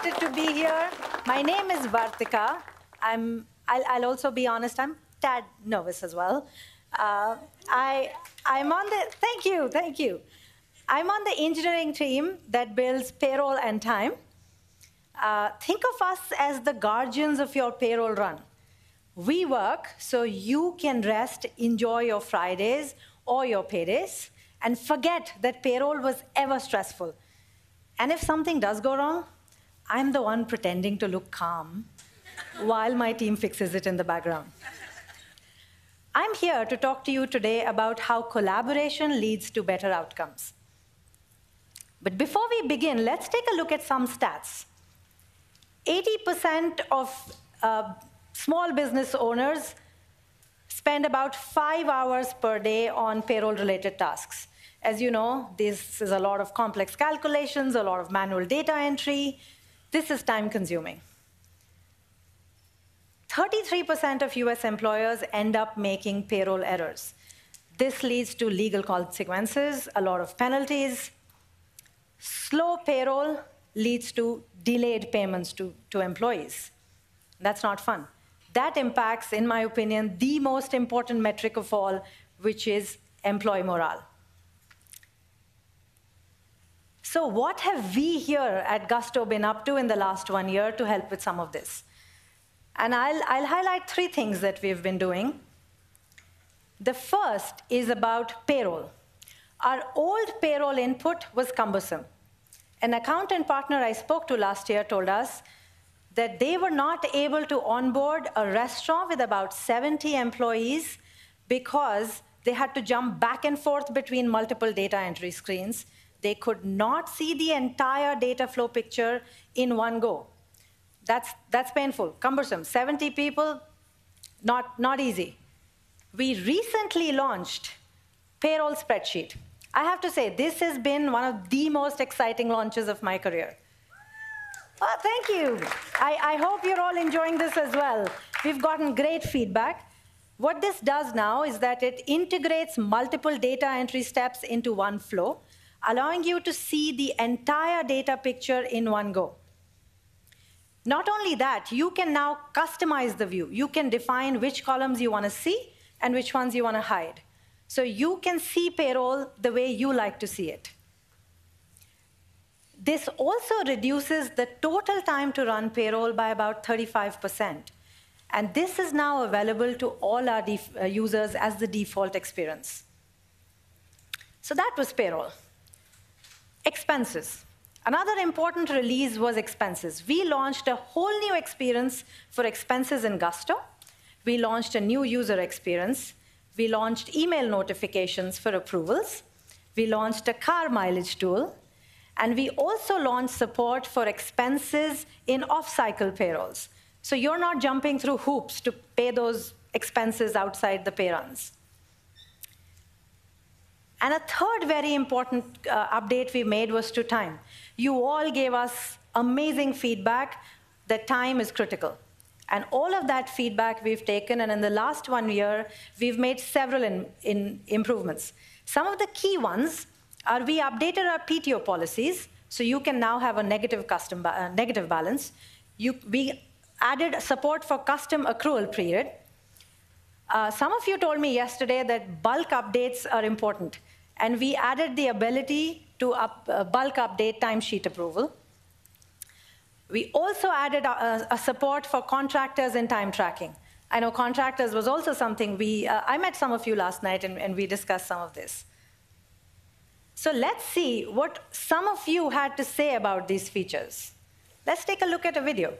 delighted to be here. My name is Vartika. I'll also be honest, I'm a tad nervous as well. I'm on the, thank you. I'm on the engineering team that builds payroll and time. Think of us as the guardians of your payroll run. We work so you can rest, enjoy your Fridays or your paydays, and forget that payroll was ever stressful. And if something does go wrong, I'm the one pretending to look calm while my team fixes it in the background. I'm here to talk to you today about how collaboration leads to better outcomes. But before we begin, let's take a look at some stats. 80% of small business owners spend about 5 hours per day on payroll-related tasks. As you know, this is a lot of complex calculations, a lot of manual data entry. This is time-consuming. 33% of US employers end up making payroll errors. This leads to legal consequences, a lot of penalties. Slow payroll leads to delayed payments to employees. That's not fun. That impacts, in my opinion, the most important metric of all, which is employee morale. So what have we here at Gusto been up to in the last 1 year to help with some of this? And I'll highlight 3 things that we've been doing. The first is about payroll. Our old payroll input was cumbersome. An accountant partner I spoke to last year told us that they were not able to onboard a restaurant with about 70 employees because they had to jump back and forth between multiple data entry screens. They could not see the entire data flow picture in one go. That's painful, cumbersome. 70 people, not easy. We recently launched Payroll Spreadsheet. I have to say, this has been one of the most exciting launches of my career. Well, thank you. I hope you're all enjoying this as well. We've gotten great feedback. What this does now is that it integrates multiple data entry steps into one flow, allowing you to see the entire data picture in one go. Not only that, you can now customize the view. You can define which columns you want to see and which ones you want to hide. So you can see payroll the way you like to see it. This also reduces the total time to run payroll by about 35%. And this is now available to all our users as the default experience. So that was payroll. Expenses. Another important release was expenses. We launched a whole new experience for expenses in Gusto. We launched a new user experience. We launched email notifications for approvals. We launched a car mileage tool. And we also launched support for expenses in off-cycle payrolls. So you're not jumping through hoops to pay those expenses outside the pay runs. And a third very important update we made was to time. You all gave us amazing feedback that time is critical. And all of that feedback we've taken, and in the last 1 year, we've made several improvements. Some of the key ones are we updated our PTO policies, so you can now have a negative balance. We added support for custom accrual period. Some of you told me yesterday that bulk updates are important, and we added the ability to bulk update timesheet approval. We also added a support for contractors in time tracking. I know contractors was also something I met some of you last night, and we discussed some of this. So let's see what some of you had to say about these features. Let's take a look at a video.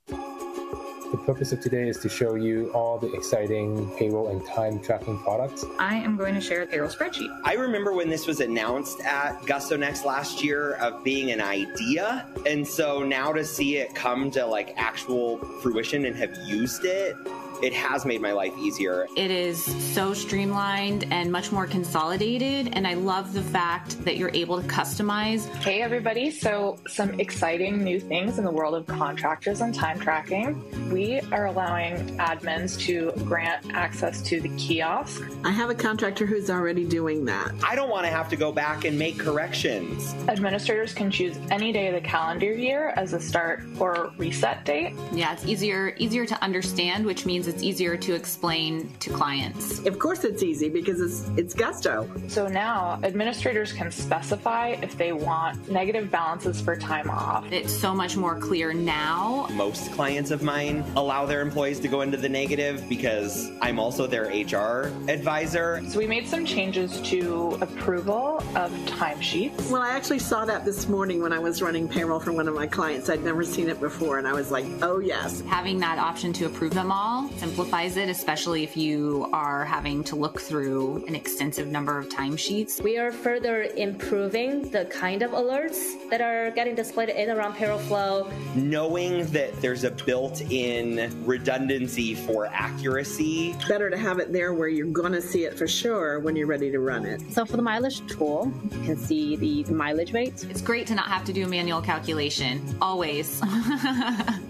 The purpose of today is to show you all the exciting payroll and time tracking products. I am going to share a payroll spreadsheet. I remember when this was announced at Gusto Next last year of being an idea. And so now to see it come to like actual fruition and have used it It has made my life easier. It is so streamlined and much more consolidated, and I love the fact that you're able to customize. Hey everybody, so some exciting new things in the world of contractors and time tracking. We are allowing admins to grant access to the kiosk. I have a contractor who's already doing that. I don't want to have to go back and make corrections. Administrators can choose any day of the calendar year as a start or reset date. Yeah, it's easier to understand, which means it's easier to explain to clients. Of course it's easy because it's Gusto. So now administrators can specify if they want negative balances for time off. It's so much more clear now. Most clients of mine allow their employees to go into the negative because I'm also their HR advisor. So we made some changes to approval of timesheets. Well, I actually saw that this morning when I was running payroll for one of my clients. I'd never seen it before, and I was like, oh yes. Having that option to approve them all simplifies it, especially if you are having to look through an extensive number of timesheets. We are further improving the kind of alerts that are getting displayed in around payroll flow. Knowing that there's a built-in redundancy for accuracy. Better to have it there where you're going to see it for sure when you're ready to run it. So for the mileage tool, you can see the mileage rates. It's great to not have to do a manual calculation, always.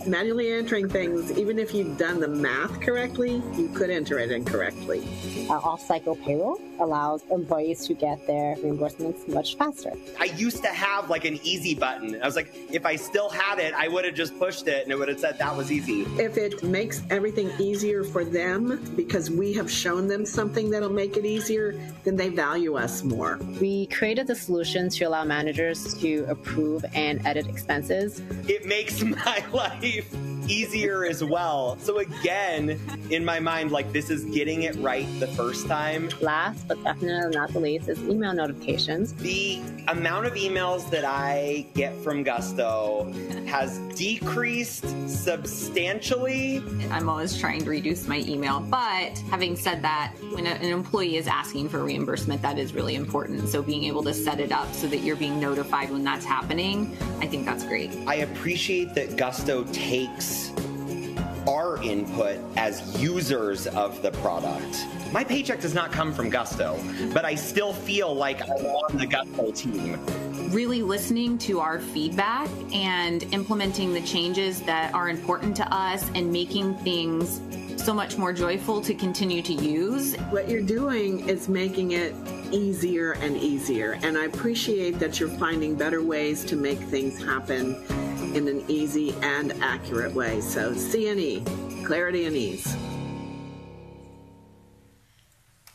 Manually entering things, even if you've done the math correctly, you could enter it incorrectly. Off-cycle payroll allows employees to get their reimbursements much faster. I used to have like an easy button. I was like, if I still had it, I would have just pushed it and it would have said that was easy. If it makes everything easier for them because we have shown them something that'll make it easier, then they value us more. We created the solution to allow managers to approve and edit expenses. It makes my life easier as well. So again, in my mind, like this is getting it right the first time. Last but definitely not the least is email notifications. The amount of emails that I get from Gusto has decreased substantially. I'm always trying to reduce my email, but having said that, when an employee is asking for reimbursement, that is really important. So being able to set it up so that you're being notified when that's happening, I think that's great. I appreciate that Gusto takes our input as users of the product. My paycheck does not come from Gusto, but I still feel like I'm on the Gusto team. Really listening to our feedback and implementing the changes that are important to us and making things so much more joyful to continue to use. What you're doing is making it easier and easier, and I appreciate that you're finding better ways to make things happen in an easy and accurate way. So C&E, clarity and ease.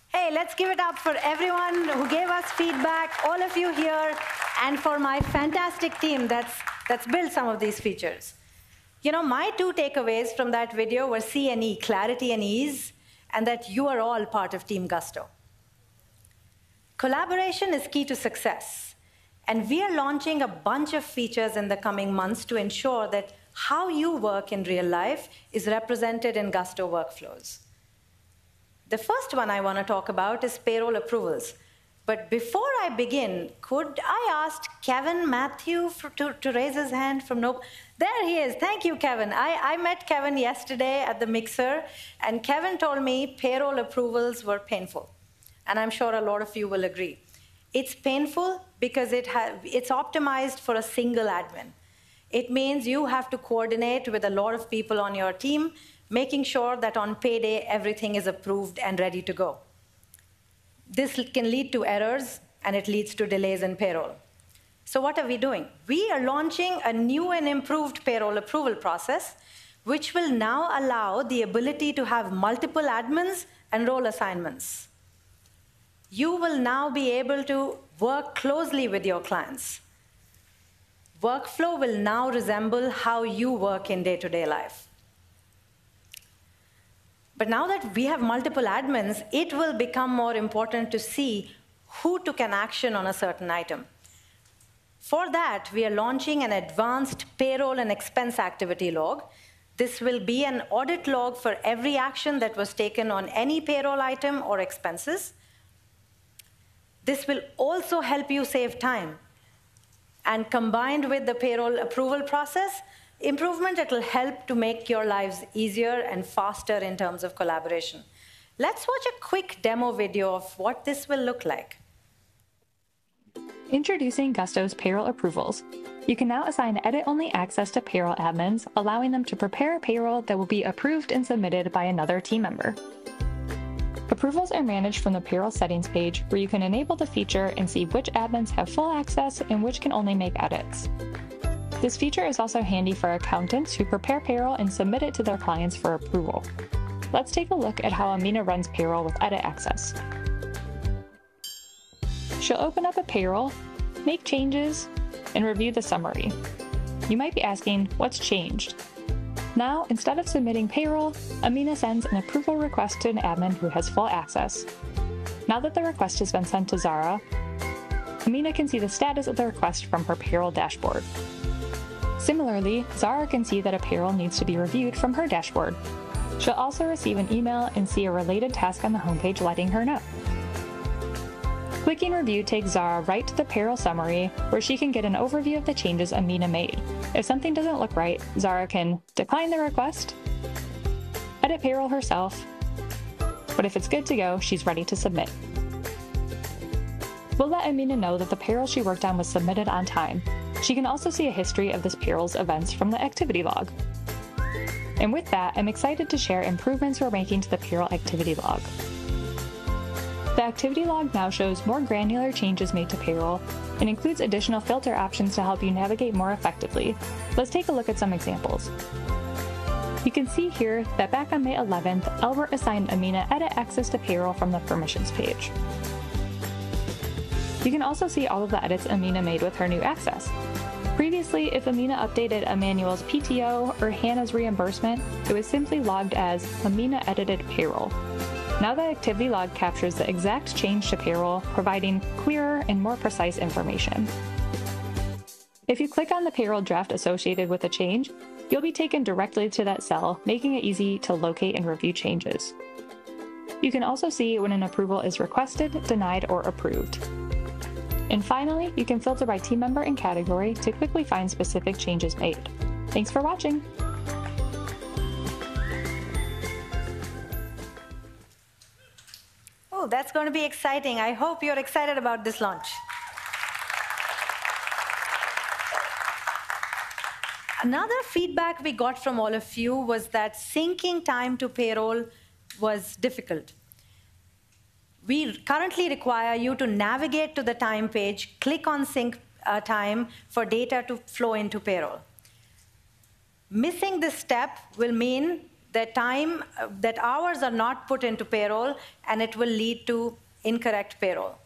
Hey, let's give it up for everyone who gave us feedback, all of you here, and for my fantastic team that's built some of these features. You know, my two takeaways from that video were C&E, clarity and ease, and that you are all part of Team Gusto. Collaboration is key to success, and we are launching a bunch of features in the coming months to ensure that how you work in real life is represented in Gusto workflows. The first one I want to talk about is payroll approvals. But before I begin, could I ask Kevin Matthew to raise his hand from Nope? There he is. Thank you, Kevin. I met Kevin yesterday at the mixer, and Kevin told me payroll approvals were painful. And I'm sure a lot of you will agree. It's painful because it's optimized for a single admin. It means you have to coordinate with a lot of people on your team, making sure that on payday everything is approved and ready to go. This can lead to errors, and it leads to delays in payroll. So what are we doing? We are launching a new and improved payroll approval process, which will now allow the ability to have multiple admins and role assignments. You will now be able to work closely with your clients. Workflow will now resemble how you work in day-to-day life. But now that we have multiple admins, it will become more important to see who took an action on a certain item. For that, we are launching an advanced payroll and expense activity log. This will be an audit log for every action that was taken on any payroll item or expenses. This will also help you save time. And combined with the payroll approval process, improvement. It will help to make your lives easier and faster in terms of collaboration. Let's watch a quick demo video of what this will look like. Introducing Gusto's payroll approvals. You can now assign edit-only access to payroll admins, allowing them to prepare a payroll that will be approved and submitted by another team member. Approvals are managed from the payroll settings page, where you can enable the feature and see which admins have full access and which can only make edits. This feature is also handy for accountants who prepare payroll and submit it to their clients for approval. Let's take a look at how Amina runs payroll with edit access. She'll open up a payroll, make changes, and review the summary. You might be asking, what's changed? Now, instead of submitting payroll, Amina sends an approval request to an admin who has full access. Now that the request has been sent to Zara, Amina can see the status of the request from her payroll dashboard. Similarly, Zara can see that a payroll needs to be reviewed from her dashboard. She'll also receive an email and see a related task on the homepage letting her know. Clicking Review takes Zara right to the payroll summary, where she can get an overview of the changes Amina made. If something doesn't look right, Zara can decline the request, edit payroll herself, but if it's good to go, she's ready to submit. We'll let Amina know that the payroll she worked on was submitted on time. She can also see a history of this payroll's events from the activity log. And with that, I'm excited to share improvements we're making to the payroll activity log. The activity log now shows more granular changes made to payroll and includes additional filter options to help you navigate more effectively. Let's take a look at some examples. You can see here that back on May 11th, Albert assigned Amina edit access to payroll from the permissions page. You can also see all of the edits Amina made with her new access. Previously, if Amina updated Emmanuel's PTO or Hannah's reimbursement, it was simply logged as Amina edited payroll. Now the activity log captures the exact change to payroll, providing clearer and more precise information. If you click on the payroll draft associated with a change, you'll be taken directly to that cell, making it easy to locate and review changes. You can also see when an approval is requested, denied, or approved. And finally, you can filter by team member and category to quickly find specific changes made. Thanks for watching! Oh, that's going to be exciting. I hope you're excited about this launch. Another feedback we got from all of you was that syncing time to payroll was difficult. We currently require you to navigate to the time page, click on sync time for data to flow into payroll. Missing this step will mean that hours are not put into payroll, and it will lead to incorrect payroll.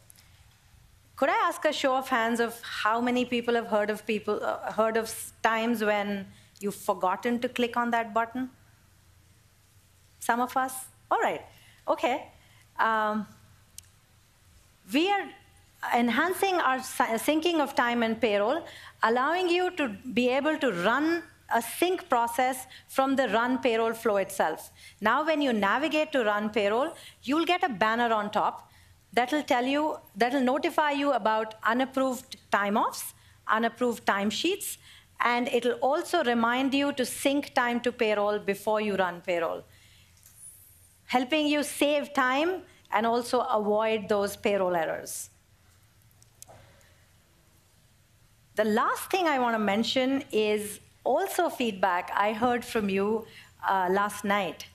Could I ask a show of hands of how many people have heard of times when you've forgotten to click on that button? Some of us? All right. Okay. We are enhancing our syncing of time and payroll, allowing you to be able to run a sync process from the run payroll flow itself. Now, when you navigate to run payroll, you'll get a banner on top that'll notify you about unapproved time-offs, unapproved timesheets, and it'll also remind you to sync time to payroll before you run payroll, helping you save time and also avoid those payroll errors. The last thing I want to mention is also feedback I heard from you last night.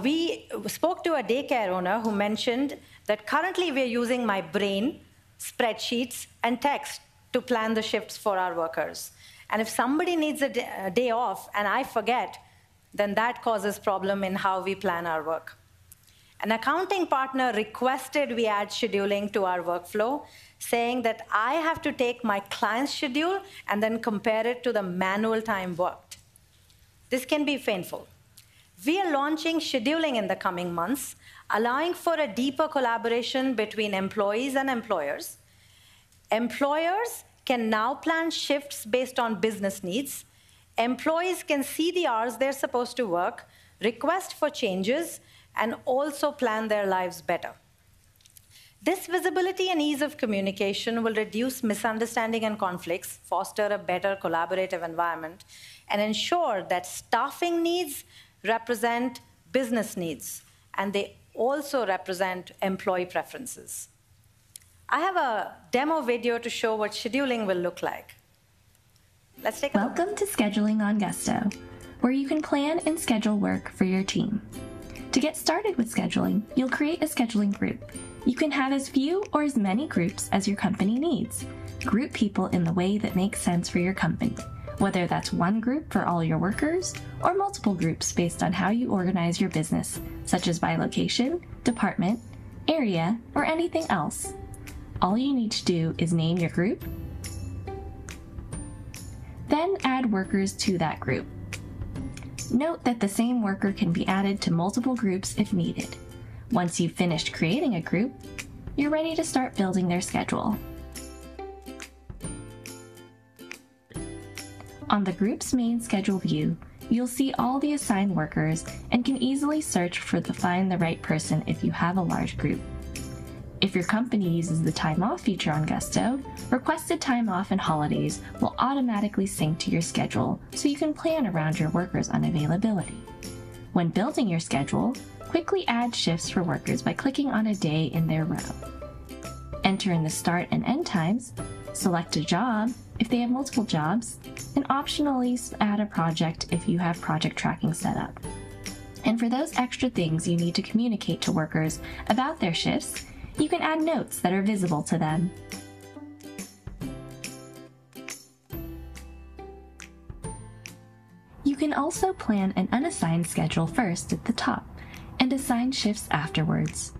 We spoke to a daycare owner who mentioned that currently we're using My Brain, spreadsheets, and text to plan the shifts for our workers. And if somebody needs a day off and I forget, then that causes problem in how we plan our work. An accounting partner requested we add scheduling to our workflow, saying that I have to take my client's schedule and then compare it to the manual time worked. This can be painful. We are launching scheduling in the coming months, allowing for a deeper collaboration between employees and employers. Employers can now plan shifts based on business needs. Employees can see the hours they're supposed to work, request for changes, and also plan their lives better. This visibility and ease of communication will reduce misunderstanding and conflicts, foster a better collaborative environment, and ensure that staffing needs represent business needs, and they also represent employee preferences. I have a demo video to show what scheduling will look like. Let's take a look. Welcome to Scheduling on Gusto, where you can plan and schedule work for your team. To get started with scheduling, you'll create a scheduling group. You can have as few or as many groups as your company needs. Group people in the way that makes sense for your company, whether that's one group for all your workers or multiple groups based on how you organize your business, such as by location, department, area, or anything else. All you need to do is name your group, then add workers to that group. Note that the same worker can be added to multiple groups if needed. Once you've finished creating a group, you're ready to start building their schedule. On the group's main schedule view, you'll see all the assigned workers and can easily search for the Find the Right Person if you have a large group. If your company uses the Time Off feature on Gusto, requested time off and holidays will automatically sync to your schedule so you can plan around your workers' unavailability. When building your schedule, quickly add shifts for workers by clicking on a day in their row. Enter in the start and end times, select a job if they have multiple jobs, and optionally add a project if you have project tracking set up. And for those extra things you need to communicate to workers about their shifts, you can add notes that are visible to them. You can also plan an unassigned schedule first at the top and assign shifts afterwards.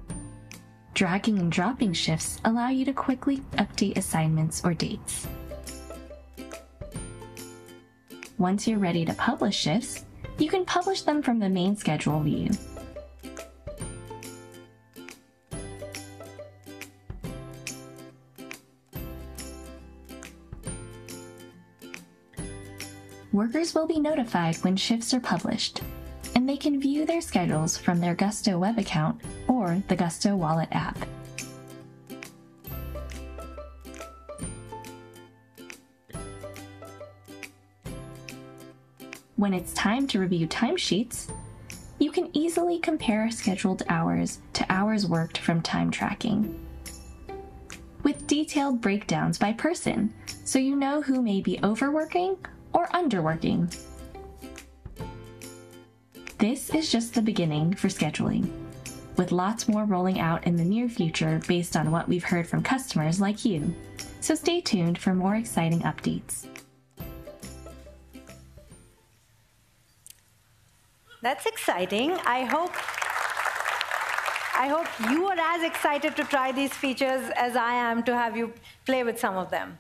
Dragging and dropping shifts allow you to quickly update assignments or dates. Once you're ready to publish shifts, you can publish them from the main schedule view. Workers will be notified when shifts are published, and they can view their schedules from their Gusto web account or the Gusto Wallet app. When it's time to review timesheets, you can easily compare scheduled hours to hours worked from time tracking, with detailed breakdowns by person, so you know who may be overworking or underworking. This is just the beginning for scheduling, with lots more rolling out in the near future based on what we've heard from customers like you. So stay tuned for more exciting updates. That's exciting. I hope you are as excited to try these features as I am to have you play with some of them.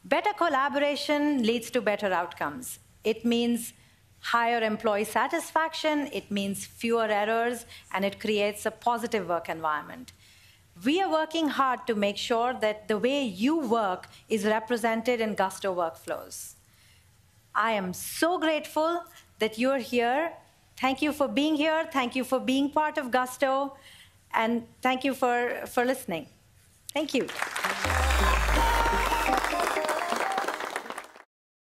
Better collaboration leads to better outcomes. It means higher employee satisfaction, it means fewer errors, and it creates a positive work environment. We are working hard to make sure that the way you work is represented in Gusto workflows. I am so grateful that you're here. Thank you for being here. Thank you for being part of Gusto. And thank you for listening. Thank you.